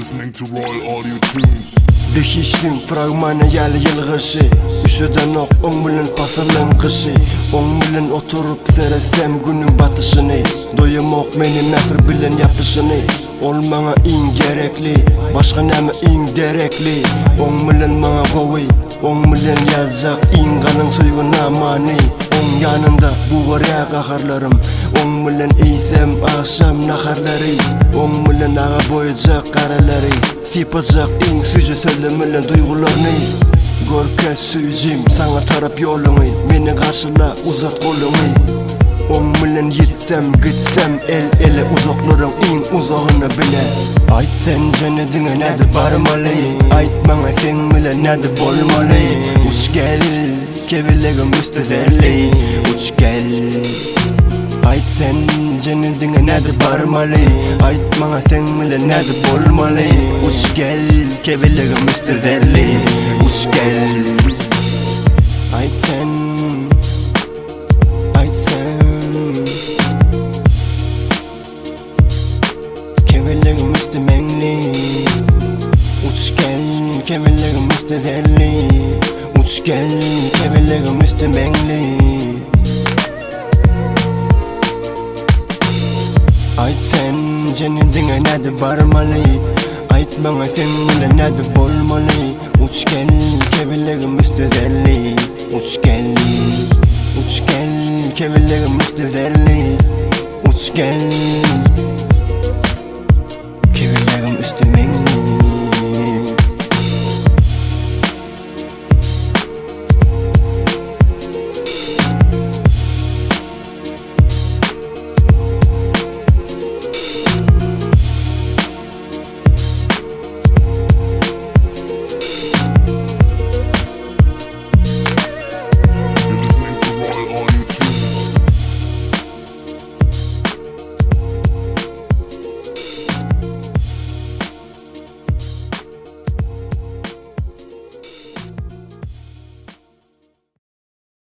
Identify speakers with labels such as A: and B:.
A: listening to Royal Audio Tunes.
B: Dehiştin fragmanı yali yılgışı Üşüden ok on bilen pasarlan kışı On bilen oturup seyretsem günün batışını Doyum ok menin nahır bilen yapışını Olmana in gerekli Başka näme in derekli On bilen mana kovi On bilen yazacak in kanın suygun amani On yanında bu var ya kaharlarım On bilen iysem akşam naharları On bilen ağa boyacak karaları Sipacak in sücü söylemelen duygularını Görkez süycim sana tarap yolunu Beni karşıla uzat kolunu On bilen yitsem gitsem el ele uzaklarım in uzağını bile Ayt sen cenedine nedir barmalı Ayt bana sen bile nedir bolmalı Uç gel kebelegim üstüzerli Uç gel Ayt sen cenedine nedir barmalı Ayt bana sen bile nedir bolmalı Uç gel kebelegim üstüzerli Uç gel Ayt sen Kebelegim üstümenli Uç gel kebelegim üstüzerli Uç gel kebelegim üstümenli Ayt sen cenedine nedir barmalı Ayt bana sen bile nedir bolmalı Uç gel kebelegim üstüzerli Uç gel Uç gel kebelegim üstüzerli Uç gel